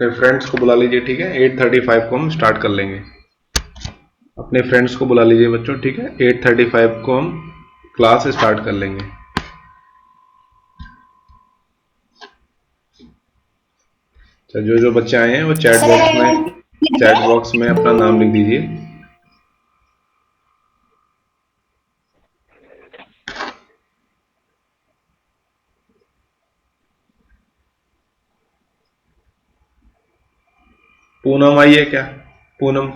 अपने फ्रेंड्स को बुला लीजिए, ठीक है। 8:35 को हम स्टार्ट कर लेंगे। अपने फ्रेंड्स को बुला लीजिए बच्चों, ठीक है। 8:35 को हम क्लास स्टार्ट कर लेंगे। तो जो जो बच्चे आए हैं वो चैट बॉक्स में अपना नाम लिख दीजिए। पूनम आई है क्या? Poonam,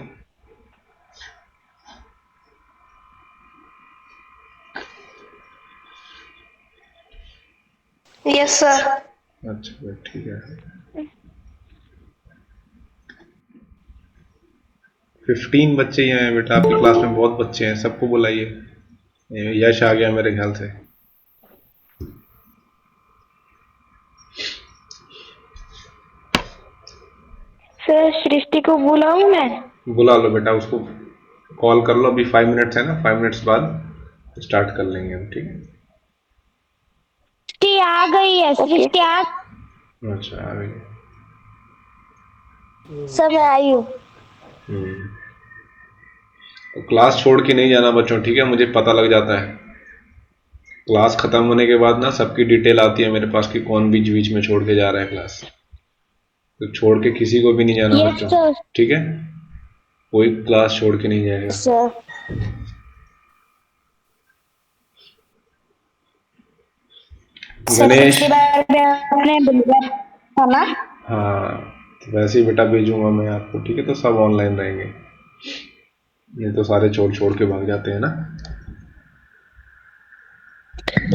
yes sir. अच्छा ठीक है। 15 बच्चे ही हैं बेटा, आपकी क्लास में बहुत बच्चे हैं, सबको बुलाइए। यश आ गया मेरे ख्याल से। सर सृष्टि को बुलाऊं मैं? बुला लो बेटा उसको, कॉल कर लो। अभी 5 मिनट्स है ना, 5 मिनट्स बाद स्टार्ट कर लेंगे हम, ठीक है। सृष्टि आ गई है। सृष्टि आ। अच्छा आ गई। सर मैं आई हूँ। तो क्लास छोड़ के नहीं जाना बच्चों, ठीक है। मुझे पता लग जाता है क्लास खत्म होने के बाद ना, सबकी डिटेल आती है मेरे पास कि कौन बीच बीच में छोड़ के जा रहा है क्लास। तो छोड़ के किसी को भी नहीं जाना यस बच्चों, सर। ठीक है। कोई क्लास छोड़ के नहीं जाएगा। सर सर गणेश, पिछली बार भी आपने बुलवा था ना? हाँ तो वैसे ही बेटा भेजूंगा मैं आपको, ठीक है। तो सब ऑनलाइन रहेंगे, नहीं तो सारे छोड़ छोड़ के भाग जाते हैं ना।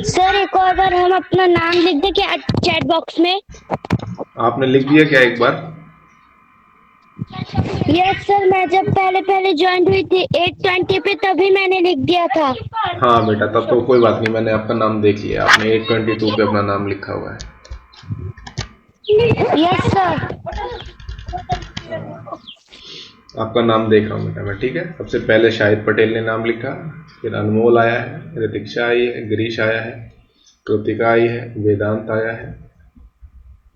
सर एक और बार हम अपना नाम लिख दें क्या चैट बॉक्स में? आपने लिख दिया क्या एक बार? यस सर, मैं जब पहले पहले ज्वाइन हुई थी 8:20 पे, तभी मैंने लिख दिया था। हाँ बेटा तब तो कोई बात नहीं, मैंने आपका नाम देख लिया, आपने 8:22 पे अपना नाम लिखा हुआ है। Yes sir. आपका नाम देख रहा हूँ बेटा मैं, ठीक है। सबसे पहले शाहिद पटेल ने नाम लिखा, फिर अनमोल आया है, ऋतिक्षा आई है, गिरीश आया है, कृतिका आई है, वेदांत आया है,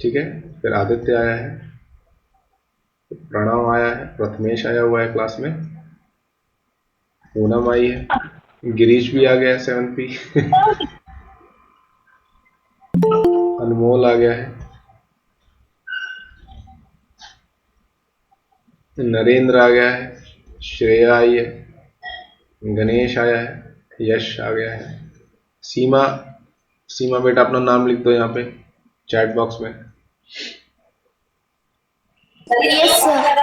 ठीक है। फिर आदित्य आया है, प्रणव आया है, प्रथमेश आया हुआ है क्लास में, पूनम आई है, गिरीश भी आ गया है 7 पी अनमोल आ गया है, नरेंद्र आ गया है, श्रेया आई है, गणेश आया है, यश आ गया है, सीमा। सीमा बेटा अपना नाम लिख दो यहाँ पे चैट बॉक्स में। Yes sir.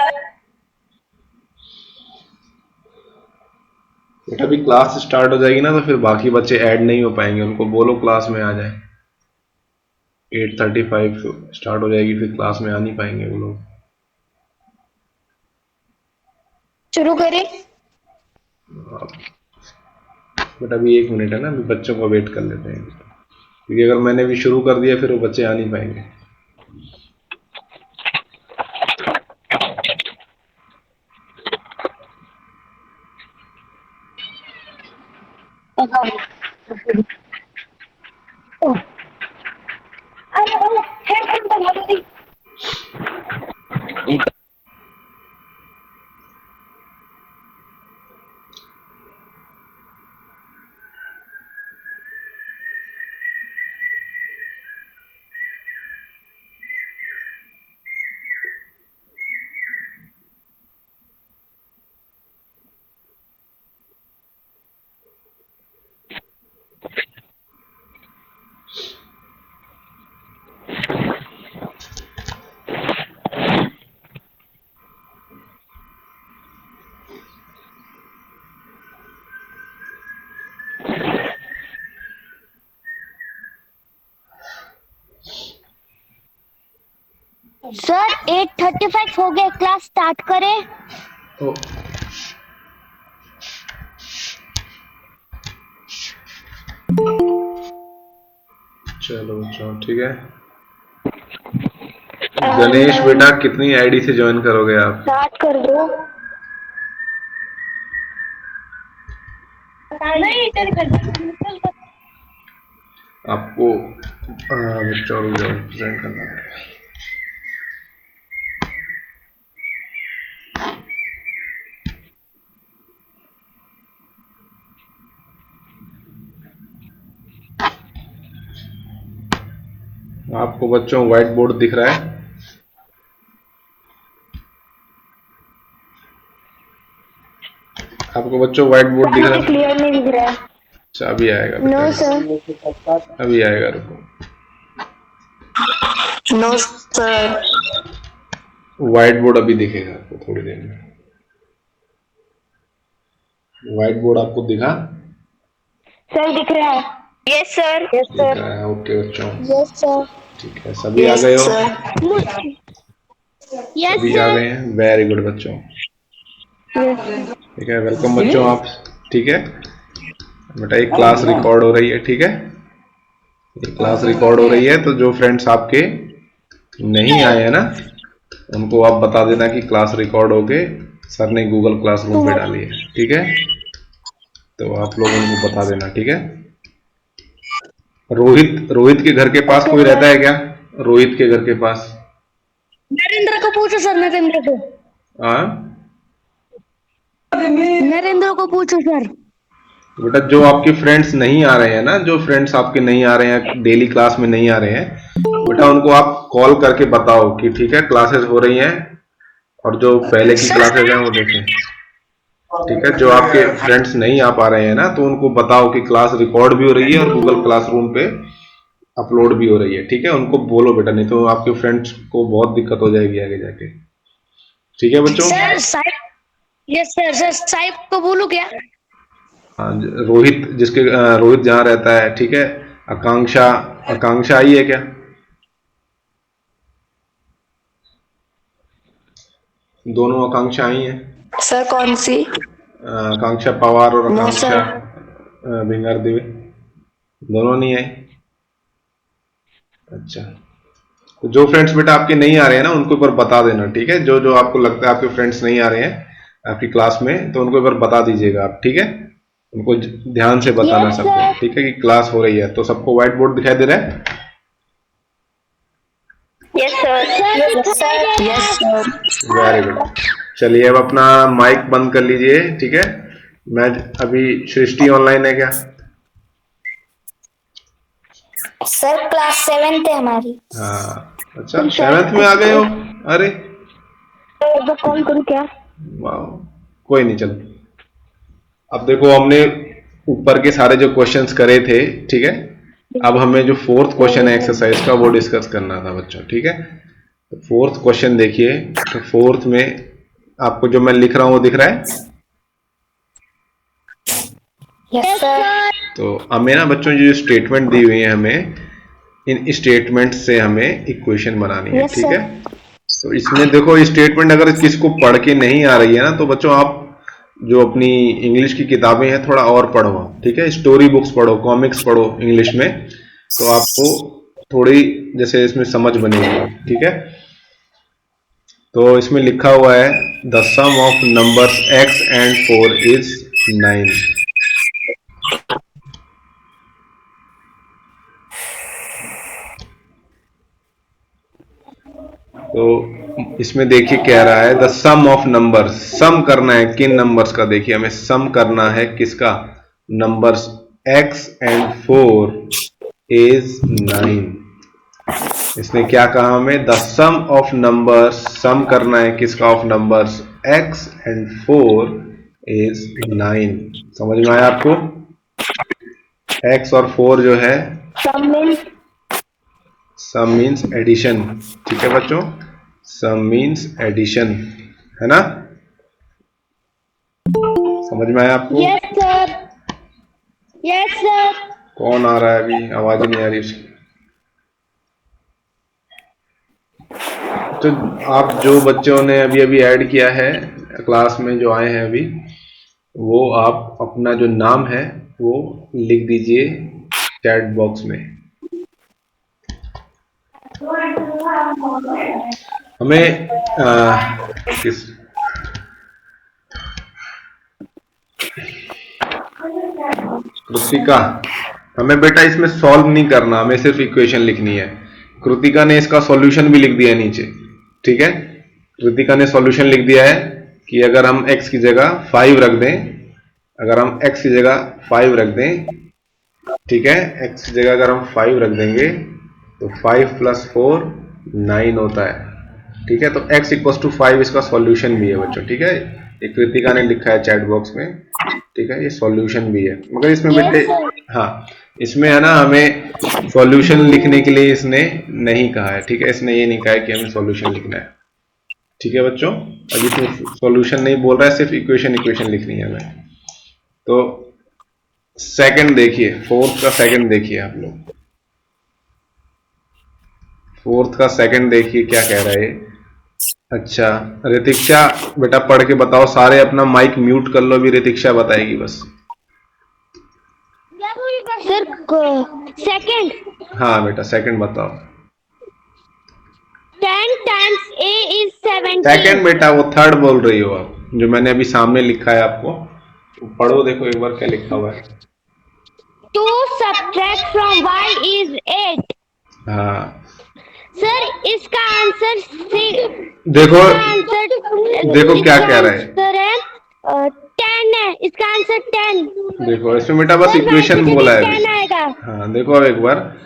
बेटा अभी क्लास स्टार्ट हो जाएगी ना, तो फिर बाकी बच्चे ऐड नहीं हो पाएंगे, उनको बोलो क्लास में आ जाए। 8:35 स्टार्ट हो जाएगी, फिर क्लास में आ नहीं पाएंगे वो लोग। शुरू करें? बट अभी 1 मिनट है ना, अभी बच्चों को वेट कर लेते हैं, क्योंकि अगर मैंने भी शुरू कर दिया फिर वो बच्चे आ नहीं पाएंगे। सर 8:35 हो गया, क्लास स्टार्ट करें? तो चलो बच्चों ठीक है। गणेश बेटा कितनी आईडी से ज्वाइन करोगे आप? स्टार्ट कर दो। नहीं इधर कर। आपको बच्चों प्रेजेंट करना है। आपको बच्चों व्हाइट बोर्ड दिख रहा है? आपको बच्चों व्हाइट बोर्ड दिख रहा है? क्लियर नहीं दिख रहा है। अच्छा, अभी आएगा नो बेटा, सर। अभी आएगा, रुको। No sir. व्हाइट बोर्ड अभी दिखेगा आपको थोड़ी देर में। व्हाइट बोर्ड आपको दिखा? सर दिख रहा है। Yes sir. यस दिख सर। रहा है, ओके बच्चों। Yes sir. ठीक है, सभी आ गए हो? यस सभी आ सर। गए हैं, वेरी गुड बच्चों। ठीक है, वेलकम बच्चों आप। ठीक है बेटा, ये क्लास रिकॉर्ड हो रही है, ठीक है? ये क्लास रिकॉर्ड हो रही है, तो जो फ्रेंड्स आपके नहीं आए हैं ना, उनको आप बता देना कि क्लास रिकॉर्ड होके सर ने गूगल क्लासरूम पे डाली है, ठीक है? तो आप लोग उनको बता देना, ठीक है? रोहित रोहित के घर के पास कोई रहता है क्या? रोहित के घर के पास? नरेंद्र को पूछो सर। नरेंद्र को। हाँ नरेंद्र को पूछो सर। बेटा, जो आपके फ्रेंड्स नहीं आ रहे हैं ना, जो फ्रेंड्स आपके नहीं आ रहे हैं, डेली क्लास में नहीं आ रहे हैं, बेटा उनको आप कॉल करके बताओ कि ठीक है क्लासेस हो रही हैं, और जो पहले की क्लासेस हैं वो देखें। ठीक है, जो आपके फ्रेंड्स नहीं आ पा रहे हैं ना, तो उनको बताओ कि क्लास रिकॉर्ड भी हो रही है और गूगल क्लासरूम पे अपलोड भी हो रही है, ठीक है? उनको बोलो बेटा, नहीं तो आपके फ्रेंड्स को बहुत दिक्कत हो जाएगी आगे जाके। ठीक है बच्चों? Sir Sahib. Yes sir. Sir Sahib को बोलूं क्या? हाँ, रोहित जिसके रोहित जहाँ रहता है, ठीक है? आकांक्षा, आकांक्षा आई है क्या? दोनों आकांक्षा आई हैं? सर कौन सी? आकांक्षा पवार और नो आकांक्षा सर। भिंगार देवी, दोनों नहीं आई? अच्छा, तो जो फ्रेंड्स बेटा आपके नहीं आ रहे हैं ना, उनको एक बार बता देना, ठीक है? जो जो आपको लगता है आपके फ्रेंड्स नहीं आ रहे हैं आपकी क्लास में, तो उनको एक बार बता दीजिएगा आप, ठीक है? उनको ध्यान से बताना सबको, ठीक है? कि क्लास हो रही है। तो सबको व्हाइट बोर्ड दिखाई दे रहा है? Yes sir. Yes sir. Very good. चलिए अब अपना माइक बंद कर लीजिए, ठीक है? मैं अभी, सृष्टि ऑनलाइन है क्या? सर क्लास 7 है हमारी। हाँ, अच्छा 7th में आ गए हो? अरे तो कॉल करूं क्या? वाह, कोई नहीं, चल। अब देखो, हमने ऊपर के सारे जो क्वेश्चंस करे थे, ठीक है? अब हमें जो फोर्थ क्वेश्चन है एक्सरसाइज का, वो डिस्कस करना था बच्चों, ठीक है? तो फोर्थ क्वेश्चन देखिए। तो फोर्थ में आपको जो मैं लिख रहा हूं वो दिख रहा है? Yes sir. तो हमें ना बच्चों, जो स्टेटमेंट दी हुई है हमें, इन स्टेटमेंट से हमें इक्वेशन बनानी है, Yes, ठीक sir. है? तो इसमें देखो, स्टेटमेंट अगर किसको पढ़ के नहीं आ रही है ना, तो बच्चों आप जो अपनी इंग्लिश की किताबें हैं थोड़ा और पढ़ो, ठीक है? स्टोरी बुक्स पढ़ो, कॉमिक्स पढ़ो इंग्लिश में, तो आपको थोड़ी जैसे इसमें समझ बनेगी, ठीक है? तो इसमें लिखा हुआ है the sum of numbers x and 4 is 9। तो इसमें देखिए क्या रहा है, the sum of numbers, sum करना है किन नंबर्स का? देखिए हमें सम करना है किसका? Numbers x and 4 is 9। इसने क्या कहा हमें? The sum of numbers, sum करना है किसका? Of numbers x and 4 is 9। समझ में आया आपको? x और 4 जो है, सम मीन्स एडिशन, ठीक है बच्चों? सम मीन्स एडिशन, है ना? समझ में आया आपको? Yes sir. Yes sir. कौन आ रहा है अभी? आवाज ही नहीं आ रही उसकी। तो आप जो बच्चों ने अभी अभी ऐड किया है क्लास में, जो आए हैं अभी, वो आप अपना जो नाम है वो लिख दीजिए चैट बॉक्स में। हमें किस कृतिका, हमें बेटा इसमें सॉल्व नहीं करना, हमें सिर्फ इक्वेशन लिखनी है। कृतिका ने इसका सॉल्यूशन भी लिख दिया है नीचे, ठीक है? कृतिका ने सॉल्यूशन लिख दिया है कि अगर हम x की जगह 5 रख दें, अगर हम x की जगह 5 रख दें, ठीक है? x की जगह अगर हम 5 रख देंगे, तो 5 + 4 9 होता है, ठीक है। तो x = 5 इसका सॉल्यूशन भी है बच्चों, ठीक है। ये कृतिका ने लिखा है चैट बॉक्स में, ठीक है, ये सॉल्यूशन भी है। मगर इसमें बेटे Yes, sir. हाँ, इसमें है ना, हमें सॉल्यूशन लिखने के लिए इसने नहीं कहा है, ठीक है। इसने ये नहीं कहा है कि हमें सॉल्यूशन लिखना है, ठीक है बच्चों। अब इसमें सॉल्यूशन नहीं बोल रहा है, सिर्फ इक्वेशन लिखनी है हमें। तो सेकंड देखिए, फोर्थ का सेकंड देखिए आप लोग। फोर्थ का सेकंड देखिए क्या कह रहा है। अच्छा, ऋतिक्षा बेटा पढ़ के बताओ, सारे अपना माइक म्यूट कर लो, अभी ऋतिक्षा बताएगी बस। Sir, second. हाँ बेटा सेकंड बताओ। 10 times A is 17. सेकंड बेटा, वो थर्ड बोल रही हो आप, जो मैंने अभी सामने लिखा है आपको, पढ़ो देखो एक बार क्या लिखा हुआ है। 2 subtract from Y is 8. हाँ सर इसका आंसर देखो, आंसर देखो क्या कह रहा है। आंसर है 10 है, इसका आंसर 10। देखो इसमें बेटा बस सर, इक्वेशन वैसे बोला भी है। 10 आएगा। हाँ देखो अब एक बार,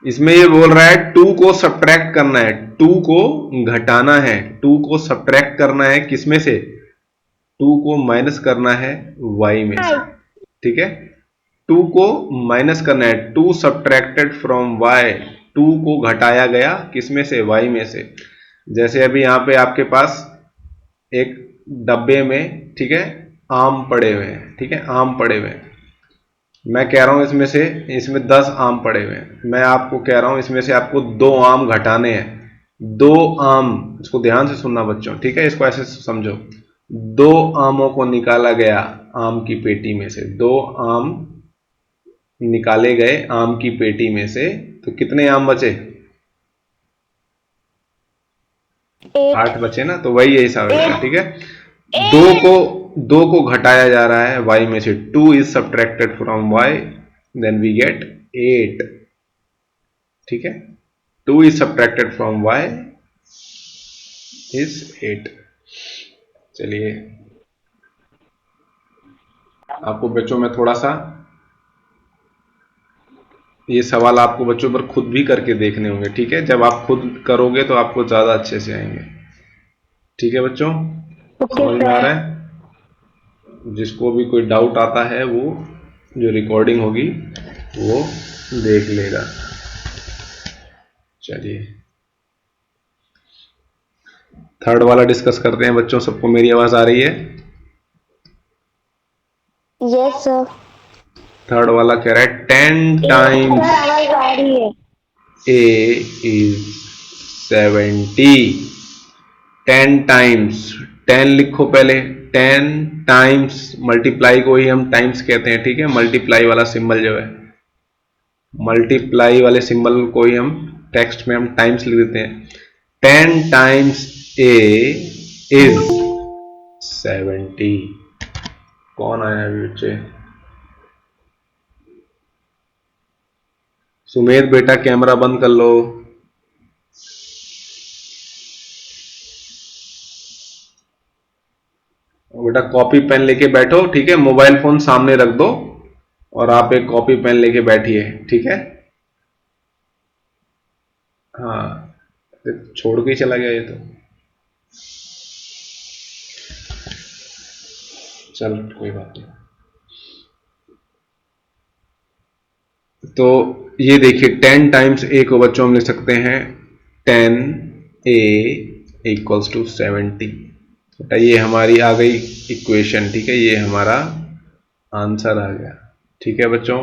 इसमें ये बोल रहा है 2 को सब्ट्रैक्ट करना है, 2 को घटाना है, 2 को सब्ट्रैक्ट करना है किसमें से, 2 को माइनस करना है y में से, ठीक है। 2 को माइनस करना है, 2 सब्ट्रैक्टेड फ्रॉम y, 2 को घटाया गया किसमें से, y में से। जैसे अभी यहाँ पे आपके पास एक डब्बे में, ठीक है, आम पड़े हुए हैं, ठीक है, आम पड़े हुए हैं। मैं कह रहा हूं इसमें 10 आम पड़े हुए हैं, मैं आपको कह रहा हूं इसमें से आपको 2 आम घटाने हैं। 2 आम, इसको ध्यान से सुनना बच्चों, ठीक है, इसको ऐसे समझो। 2 आमों को निकाला गया आम की पेटी में से, 2 आम निकाले गए आम की पेटी में से, तो कितने आम बचे, 8 बचे ना। तो वही है हिसाब है, ठीक है। 2 को घटाया जा रहा है y में से, 2 is subtracted from y, then we get 8, ठीक है। 2 is subtracted from y is 8। चलिए आपको बच्चों में थोड़ा सा ये सवाल आपको बच्चों पर खुद भी करके देखने होंगे, ठीक है। जब आप खुद करोगे तो आपको ज्यादा अच्छे से आएंगे, ठीक है बच्चों। समझ में आ रहा है। जिसको भी कोई डाउट आता है वो जो रिकॉर्डिंग होगी वो देख लेगा। चलिए थर्ड वाला डिस्कस करते हैं बच्चों। सबको मेरी आवाज आ रही है? Yes sir. थर्ड वाला कह रहा है 10 टाइम्स A is 70। 10 टाइम्स, 10 लिखो पहले। 10 टाइम्स, मल्टीप्लाई को ही हम टाइम्स कहते हैं, ठीक है। मल्टीप्लाई वाला सिंबल जो है, मल्टीप्लाई वाले सिंबल को ही हम टेक्स्ट में हम टाइम्स लिख देते हैं। 10 टाइम्स A is 70। कौन आया अभी बच्चे? सुमेध बेटा कैमरा बंद कर लो। बेटा कॉपी पेन लेके बैठो, ठीक है। मोबाइल फोन सामने रख दो और आप एक कॉपी पेन लेके बैठिए, ठीक है। हाँ छोड़ के ही चला गया ये तो। चल कोई बात नहीं। तो ये देखिए 10 टाइम्स A को बच्चों हम लिख सकते हैं 10A = 70। बेटा ये हमारी आ गई इक्वेशन, ठीक है, ये हमारा आंसर आ गया, ठीक है बच्चों।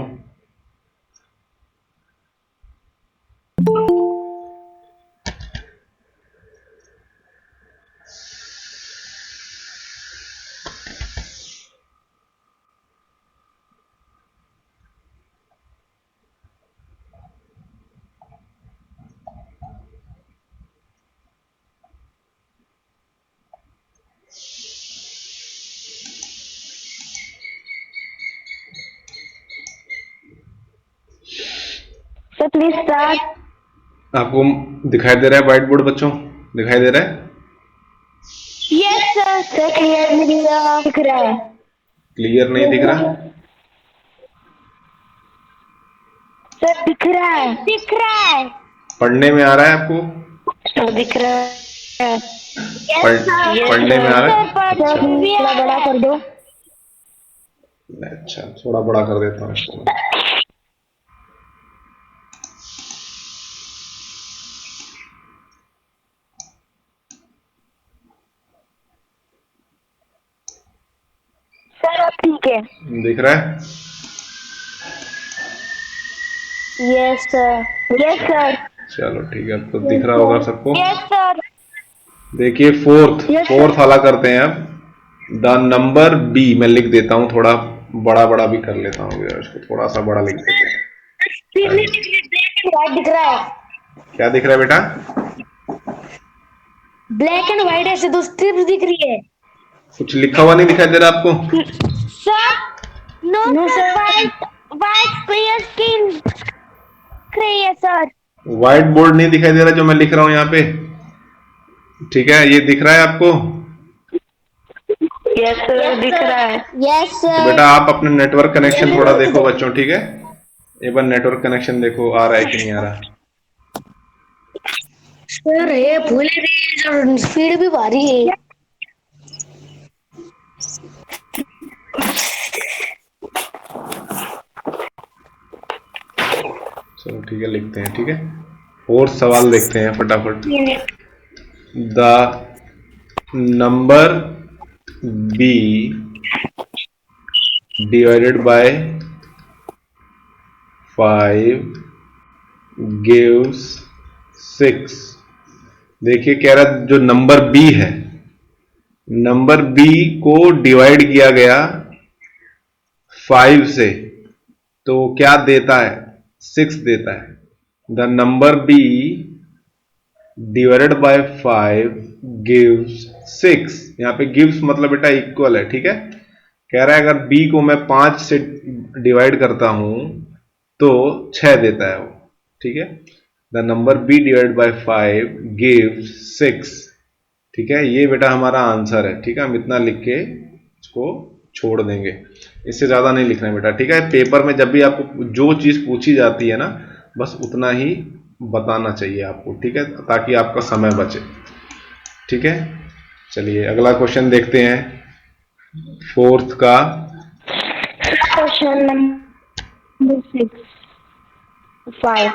Sir please start. आपको दिखाई दे रहा है व्हाइट बोर्ड बच्चों? दिखाई दे रहा है? Yes sir. सर क्लियर नहीं दिख रहा है। क्लियर नहीं दिख रहा? सर दिख रहा है, दिख रहा है। पढ़ने में आ रहा है आपको? दिख रहा है। पढ़ने में आ रहा है? सर थोड़ा बड़ा कर दो। अच्छा, थोड़ा बड़ा कर देता हूँ इसको मैं। सर अब ठीक है। दिख रहा है? Yes sir. Yes sir. चलो ठीक है, अब तो दिख रहा होगा सबको। Yes sir. देखिए फोर्थ Yes, फोर्थ वाला करते हैं अब। द नंबर बी मैं लिख देता हूँ, थोड़ा बड़ा बड़ा भी कर लेता हूँ यार, इसको थोड़ा सा बड़ा लिख देते हैं। व्हाइट दिख रहा है। क्या दिख रहा है बेटा? ब्लैक एंड व्हाइट ऐसे दो स्ट्रिप्स दिख रही है। कुछ लिखा हुआ नहीं दिखाई दे रहा आपको? Sir no sir, white clear screen दिख रही है सर। व्हाइट बोर्ड नहीं दिखाई दे रहा जो मैं लिख रहा हूँ यहाँ पे? ठीक है, ये दिख रहा है आपको? यस सर दिख रहा है। यस तो सर। बेटा आप अपने नेटवर्क कनेक्शन थोड़ा देखो बच्चों, ठीक है? एक बार नेटवर्क कनेक्शन देखो, आ रहा है कि नहीं आ रहा। सर ये भूल रही है, स्पीड भी भारी है। चलो ठीक है, लिखते हैं, ठीक है? और सवाल देखते हैं फटाफट। The number B divided by 5 gives 6। देखिए कह रहा जो नंबर बी है, नंबर बी को डिवाइड किया गया 5 से, तो क्या देता है? 6 देता है। The number B divided by 5 gives 6। यहां पे गिव्स मतलब बेटा इक्वल है, ठीक है? कह रहा है अगर b को मैं 5 से डिवाइड करता हूं तो 6 देता है वो, ठीक है? The number b divided by 5 gives 6, ठीक है? ये बेटा हमारा आंसर है, ठीक है? हम इतना लिख के इसको छोड़ देंगे, इससे ज्यादा नहीं लिखना है बेटा, ठीक है? पेपर में जब भी आपको जो चीज पूछी जाती है ना, बस उतना ही बताना चाहिए आपको, ठीक है? ताकि आपका समय बचे, ठीक है? चलिए अगला क्वेश्चन देखते हैं, फोर्थ का। Question number 5।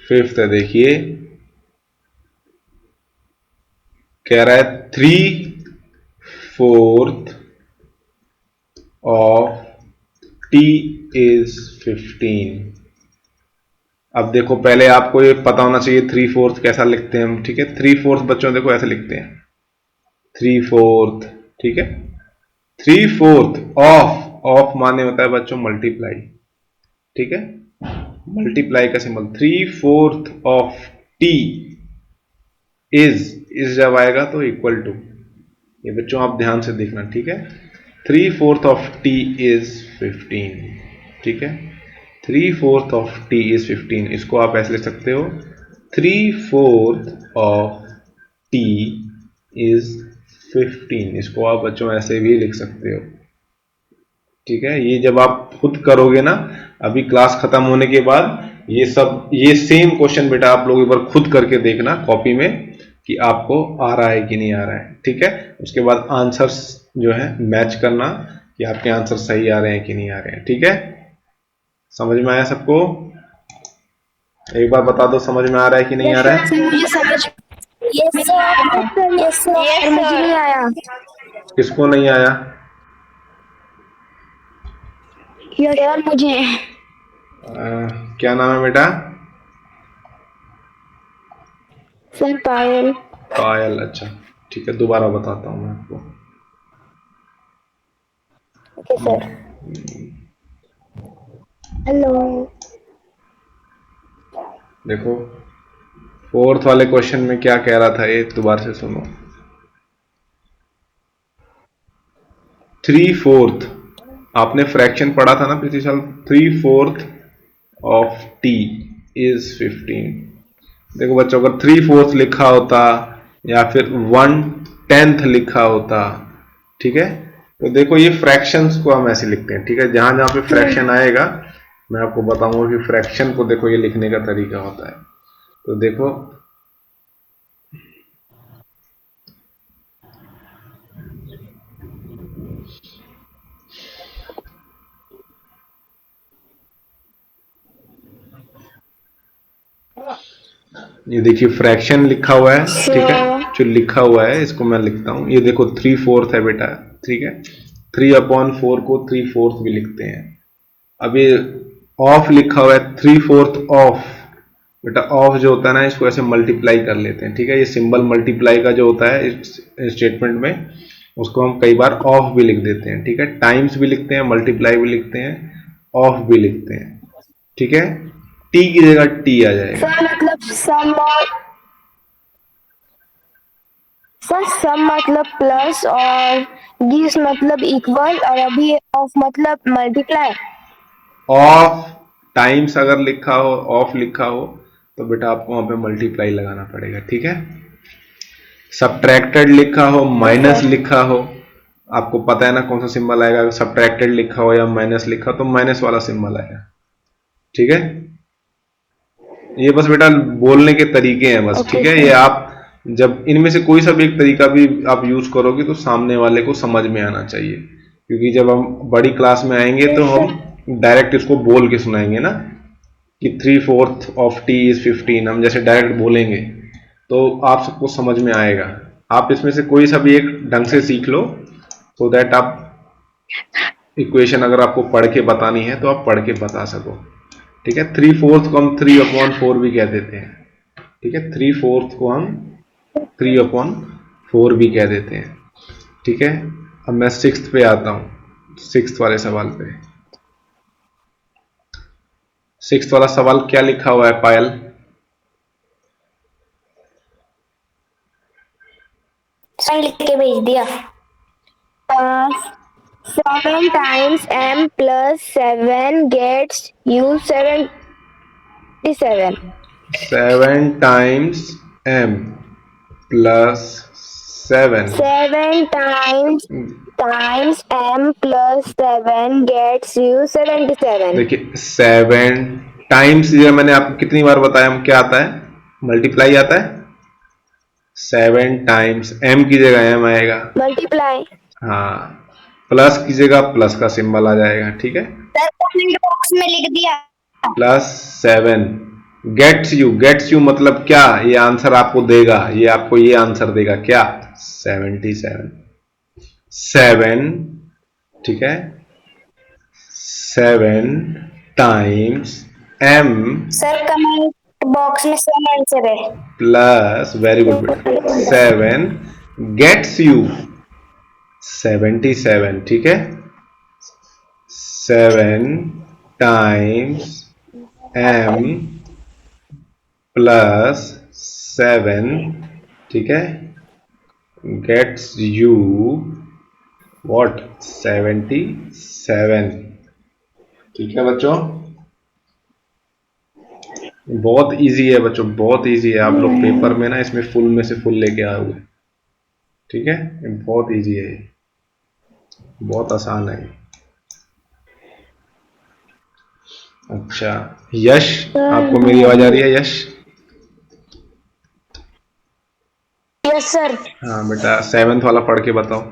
फिफ्थ है, देखिए कह रहा है 3/4 ऑफ t इज 15। अब देखो पहले आपको ये पता होना चाहिए 3/4 कैसा लिखते हैं हम, ठीक है? 3/4 बच्चों देखो ऐसे लिखते हैं, 3/4, ठीक है? 3/4 ऑफ माने होता है बच्चों मल्टीप्लाई, ठीक है? मल्टीप्लाई का सिंबल। 3/4 ऑफ t इज जब आएगा तो इक्वल टू, ये बच्चों आप ध्यान से देखना, ठीक है? 3/4 ऑफ t इज 15, ठीक है? 3/4 ऑफ t इज 15, इसको आप ऐसे लिख सकते हो 3/4 ऑफ t इज 15, इसको आप बच्चों ऐसे भी लिख सकते हो, ठीक है? ये जब आप खुद करोगे ना, अभी क्लास खत्म होने के बाद ये सेम क्वेश्चन बेटा आप लोग एक बार खुद करके देखना कॉपी में कि आपको आ रहा है कि नहीं आ रहा है, ठीक है? उसके बाद आंसर्स जो है मैच करना कि आपके आंसर सही आ रहे हैं कि नहीं आ रहे हैं, ठीक है? समझ में आया सबको? एक बार बता दो समझ में आ रहा है कि नहीं आ रहा है? यस सर मुझे नहीं आया। किसको नहीं आया? यार मुझे क्या नाम है बेटा? सर पायल। पायल, अच्छा ठीक है, दोबारा बताता हूं मैं आपको। Okay sir. हेलो। देखो फोर्थ वाले क्वेश्चन में क्या कह रहा था, ये दोबारा से सुनो। 3/4 आपने फ्रैक्शन पढ़ा था ना पिछले साल, 3/4 ऑफ t इज 15। देखो बच्चों अगर 3/4 लिखा होता या फिर 1/10 लिखा होता, ठीक है? तो देखो ये फ्रैक्शंस को हम ऐसे लिखते हैं, ठीक है? जहां जहां पे फ्रैक्शन आएगा मैं आपको बताऊंगा कि फ्रैक्शन को देखो ये लिखने का तरीका होता है। तो देखो ये देखिए फ्रैक्शन लिखा हुआ है, ठीक है। जो लिखा हुआ है इसको मैं लिखता हूं। ये देखो 3/4 है बेटा, ठीक है। 3/4 को 3/4 भी लिखते हैं। अब ये ऑफ लिखा हुआ है, 3/4 ऑफ। बेटा ऑफ जो होता है ना, इसको ऐसे मल्टीप्लाई कर लेते हैं, ठीक है। ये सिंबल मल्टीप्लाई का जो होता है इस स्टेटमेंट में, उसको हम कई बार ऑफ भी लिख देते हैं, ठीक है। टाइम्स भी लिखते हैं, मल्टीप्लाई भी लिखते हैं, ऑफ भी लिखते हैं, ठीक है। टी की जगह टी आ जाएगा। सर मतलब सम और सर सम मतलब प्लस और दिस मतलब इक्वल और अभी ऑफ मतलब मल्टीप्लाई। ऑफ टाइम्स अगर लिखा हो, ऑफ लिखा हो, तो बेटा आपको वहां पे मल्टीप्लाई लगाना पड़ेगा, ठीक है। सब्ट्रैक्टेड लिखा हो, माइनस लिखा हो, आपको पता है ना कौन सा सिंबल आएगा। अगर सब्ट्रैक्टेड लिखा हो या माइनस लिखा हो तो माइनस वाला सिंबल आएगा, ठीक है। ये बस बेटा बोलने के तरीके हैं बस, ठीक है। ये आप जब इनमें से कोई सा भी एक तरीका भी आप यूज करोगे तो सामने वाले को समझ में आना चाहिए, क्योंकि जब हम बड़ी क्लास में आएंगे तो हम डायरेक्ट इसको बोल के सुनाएंगे ना कि 3/4 ऑफ टी इज 15। हम जैसे डायरेक्ट बोलेंगे तो आप सबको समझ में आएगा। आप इसमें से कोई सा भी एक ढंग से सीख लो, so दैट आप इक्वेशन अगर आपको पढ़ के बतानी है तो आप पढ़ के बता सको, ठीक है। 3/4 को हम 3/4 भी कह देते हैं, ठीक है। 3/4 को हम 3/4 भी कह देते हैं, ठीक है। अब मैं 6th पे आता हूं, 6th वाले सवाल पे। 6th वाला सवाल क्या लिखा हुआ है पायल? सर लिख के भेज दिया। 7 times m plus 7 gets you 77. 7 times m plus 7 7 times m plus 7 gets you 77. देखिए 7 टाइम्स, ये मैंने आपको कितनी बार बताया क्या आता है? मल्टीप्लाई आता है। 7 टाइम्स m की जगह m आएगा, मल्टीप्लाई। हाँ। प्लस की जगह प्लस का सिंबल आ जाएगा, ठीक है। सर कमेंट बॉक्स में लिख दिया। +7 गेट्स यू मतलब क्या? ये आंसर आपको देगा, ये आपको ये आंसर देगा क्या? 77। 7, ठीक है। 7 times m sir comment box में सही आंसर है। प्लस, वेरी गुड बेटा, 7 गेट्स यू 77, ठीक है। 7 टाइम्स m प्लस 7, ठीक है, गेट्स यू व्हाट? 77, ठीक है बच्चों। बहुत इजी है बच्चों, बहुत इजी है। आप लोग पेपर में ना इसमें फुल में से फुल लेके आओगे, ठीक है। ये बहुत इजी है, बहुत आसान है। अच्छा यश, आपको मेरी आवाज आ रही है यश? Yes sir. हाँ बेटा 7th वाला पढ़ के बताओ।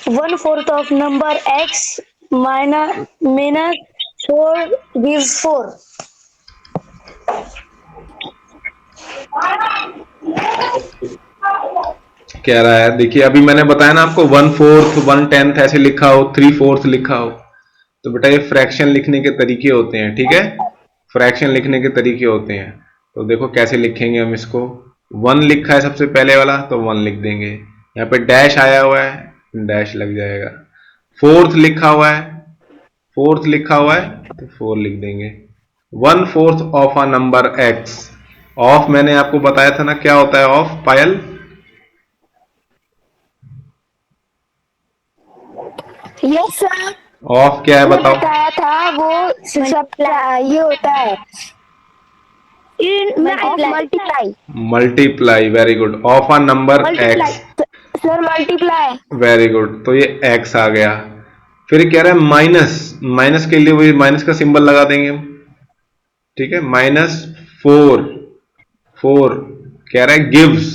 One fourth of number x minus 4 gives 4. कह रहा है, देखिए अभी मैंने बताया ना आपको 1/4 1/10 ऐसे लिखा हो, 3/4 लिखा हो, तो बेटा ये फ्रैक्शन लिखने के तरीके होते हैं, ठीक है। फ्रैक्शन लिखने के तरीके होते हैं। तो देखो कैसे लिखेंगे हम इसको। 1 लिखा है सबसे पहले वाला तो 1 लिख देंगे, यहाँ पे डैश आया हुआ है, डैश लग जाएगा। 4th लिखा हुआ है, 4th लिखा हुआ है तो 4 लिख देंगे। 1/4 of a number x। Of मैंने आपको बताया था ना क्या होता है of, Payal? Yes sir. Of क्या है बताओ? बताया था वो ये होता है multiply. Multiply, very good. Of a number x। Sir multiply. Very good, तो ये x आ गया। फिर कह रहा है माइनस, माइनस के लिए वही माइनस का सिंबल लगा देंगे हम, ठीक है। -4, 4 कह रहा है गिव्स,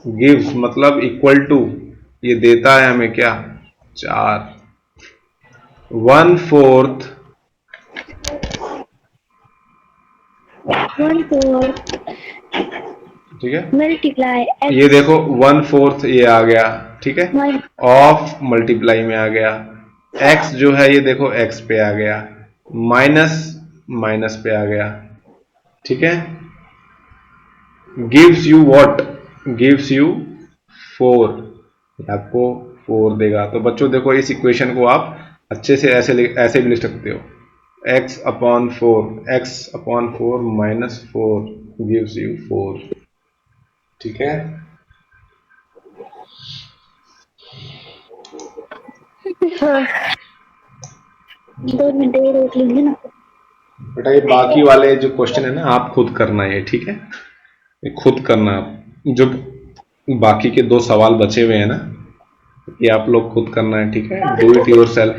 गिव्स मतलब इक्वल टू, ये देता है हमें क्या, 4। 1/4, 1/4 ठीक है। मल्टीप्लाई ये देखो 1/4 ये आ गया, ठीक है। ऑफ मल्टीप्लाई में आ गया। x जो है ये देखो x पे आ गया, माइनस माइनस पे आ गया, ठीक है। Gives you what, gives you 4, आपको 4 देगा। तो बच्चों देखो इस इक्वेशन को आप अच्छे से ऐसे भी लिख सकते हो, x/4, x/4 -4 गिव्स यू 4, ठीक है। दो मिनट ये रोक लीजिए ना। बेटा ये बाकी वाले जो क्वेश्चन है ना आप खुद करना है, ठीक है। ये खुद करना, जो बाकी के 2 सवाल बचे हुए हैं ना, ये आप लोग खुद करना है, ठीक है। डू इट योर सेल्फ,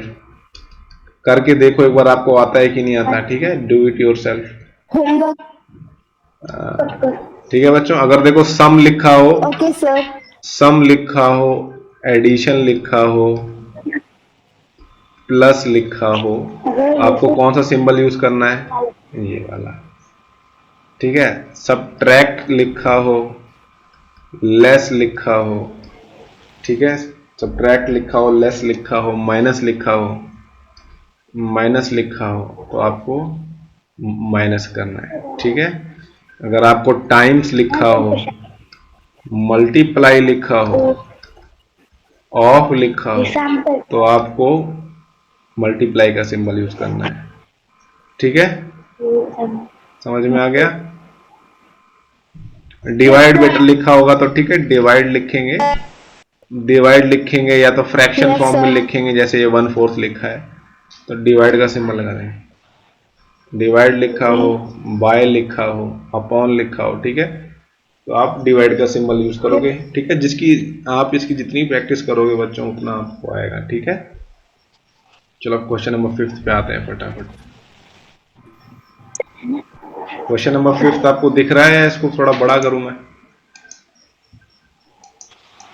करके देखो एक बार आपको आता है कि नहीं आता, ठीक है। Do it your self, homework. ठीक है बच्चों। अगर देखो सम लिखा हो, ओके सर। सम लिखा हो, एडिशन लिखा हो, प्लस लिखा हो, आपको कौन सा सिंबल यूज करना है, ये वाला, ठीक है। सबट्रैक्ट लिखा हो, लेस लिखा हो, ठीक है। सबट्रैक्ट लिखा हो, लेस लिखा हो, माइनस लिखा हो, माइनस लिखा हो, तो आपको माइनस करना है, ठीक है। अगर आपको टाइम्स लिखा हो, मल्टीप्लाई लिखा हो, ऑफ लिखा हो, तो आपको मल्टीप्लाई का सिंबल यूज करना है, ठीक है। समझ में आ गया। डिवाइड बेटर लिखा होगा तो ठीक है, डिवाइड लिखेंगे, डिवाइड लिखेंगे या तो फ्रैक्शन Yes, फॉर्म में sir. लिखेंगे, जैसे ये 1/4 लिखा है तो डिवाइड का सिंबल लगा देंगे। डिवाइड लिखा हो, बाय लिखा हो, अपॉन लिखा हो, ठीक है, तो आप डिवाइड का सिंबल यूज करोगे, ठीक है। जिसकी आप इसकी जितनी प्रैक्टिस करोगे बच्चों उतना आपको आएगा, ठीक है। चलो क्वेश्चन नंबर 5 पे आते हैं फटाफट। क्वेश्चन नंबर 5 आपको दिख रहा है, इसको थोड़ा बड़ा करूं मैं,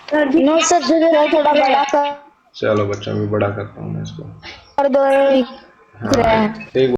नो सर, थोड़ा बड़ा चलो बच्चों मैं बड़ा करता हूं मैं इसको, कर दो। हाँ ठीक।